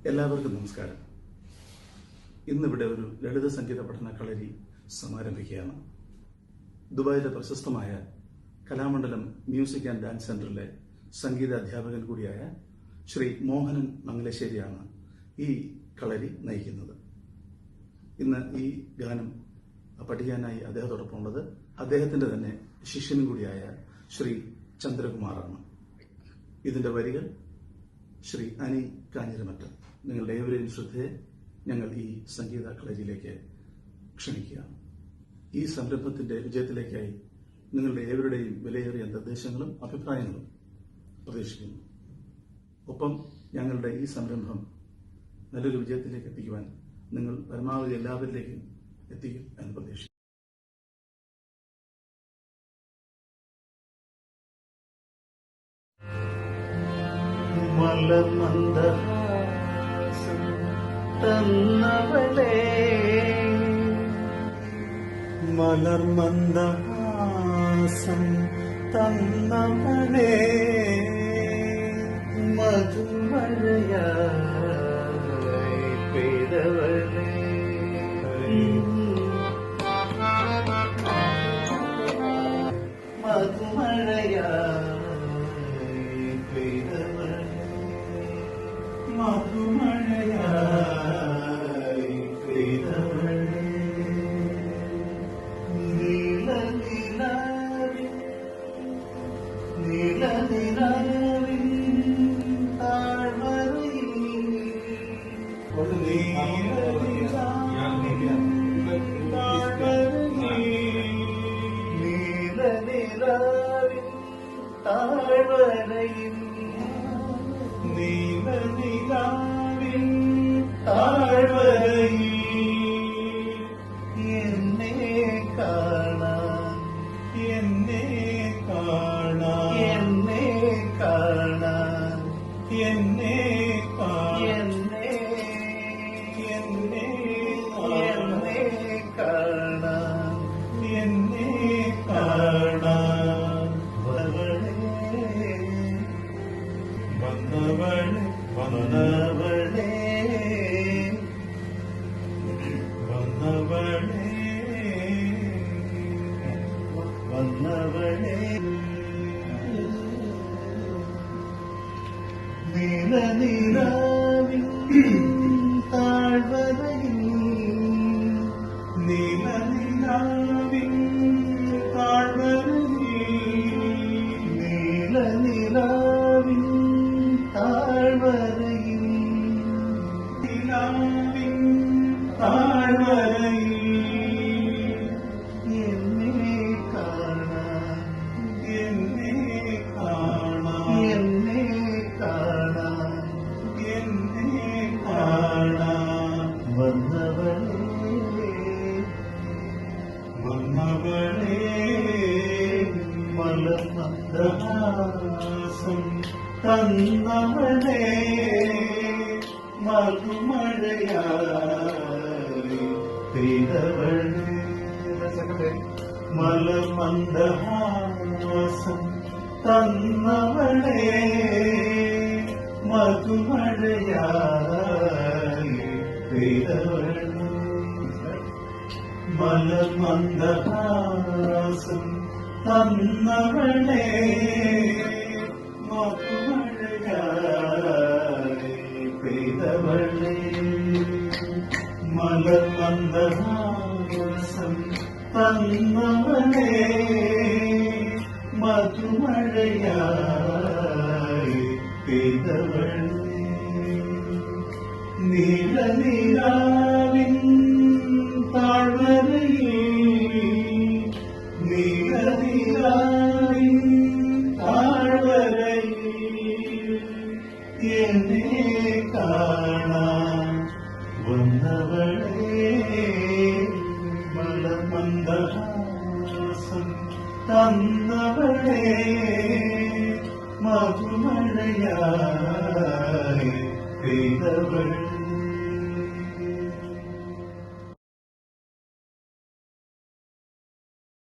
എല്ലാവർക്കും നമസ്കാരം. ഇന്നിവിടെ ഒരു ലളിത സംഗീത പഠന കളരി സമാരംഭിക്കുകയാണ്. ദുബായിലെ പ്രശസ്തമായ കലാമണ്ഡലം മ്യൂസിക് ആൻഡ് ഡാൻസ് സെന്ററിലെ സംഗീത അധ്യാപകൻ കൂടിയായ ശ്രീ മോഹനൻ മംഗലശ്ശേരിയാണ് ഈ കളരി നയിക്കുന്നത്. ഇന്ന് ഈ ഗാനം പഠിക്കാനായി അദ്ദേഹത്തോടൊപ്പം ഉള്ളത് അദ്ദേഹത്തിന്റെ തന്നെ ശിഷ്യനും കൂടിയായ ശ്രീ ചന്ദ്രകുമാറാണ്. ഇതിന്റെ വരികൾ ശ്രീ അനി കാഞ്ഞിരമറ്റം. നിങ്ങളുടെ ഏവരെയും ശ്രദ്ധയെ ഞങ്ങൾ ഈ സംഗീത കളരിയിലേക്ക് ക്ഷണിക്കുകയാണ്. ഈ സംരംഭത്തിന്റെ വിജയത്തിലേക്കായി നിങ്ങളുടെ ഏവരുടെയും വിലയേറിയ നിർദ്ദേശങ്ങളും അഭിപ്രായങ്ങളും പ്രതീക്ഷിക്കുന്നു. ഒപ്പം ഞങ്ങളുടെ ഈ സംരംഭം നല്ലൊരു വിജയത്തിലേക്ക് എത്തിക്കുവാൻ നിങ്ങൾ പരമാവധി എല്ലാവരിലേക്കും എത്തിക്കും എന്ന് പ്രതീക്ഷിക്കുന്നു. മലർമന്ദഹാസം തന്നവളേ, മലർമന്ദഹാസം തന്നവളേ, മധുമഴയായി പെയ്തവളേ, മധുമഴയായി പെയ്തവളേ, മധുമഴയായി പെയ്തവളേ, നീലനിലാവിൻ നീലനിലാവിൻ താഴ്വരയിൽ, നീലനിലാവിൻ താഴ്വരയിൽ, നീലനിലാവിൻ താഴ്വരയിൽ എന്നെ കാണാൻ, എന്നെ കാണാൻ, എന്നെ കാണാൻ, എന്നെ കാണാൻ, എന്നെ കാണാൻ, എന്നെ കാണാൻ വന്നവളെ, വന്നവളെ, വന്നവളെ, വന്നവളെ, നീലനിലാവിൻ താഴ്വരയിൽ, നീലനിലാവിൻ താഴ്വരയിൽ, നീലനിലാവിൻ താഴ്വരയിൽ, നിലാവിൻ താഴ്വരയിൽ എന്നെ കാണാൻ, എന്നെ കാണാൻ, എന്നെ കാണാൻ, എന്നെ കാണാൻ വന്നവളേ, വന്നവളേ, മലർമന്ദഹാസം തന്നവളേ, മധുമഴയായി പെയ്തവളേ, മലർമന്ദഹാസം തന്നവളേ, മധുമഴയായി പെയ്തവളേ, മലർമന്ദഹാസം തന്നവളേ, മധുമഴയായി പെയ്തവളേ, മലർമന്ദഹാസം തന്നവളേ, മധുമഴയായി പെയ്തവളേ, നീലനിലാവിൻ താഴ്വരയിൽ, നീലനിലാവിൻ താഴ്വരയിൽ എന്നെ കാണാൻ വന്നവളേ, മലർമന്ദഹാസം തന്ന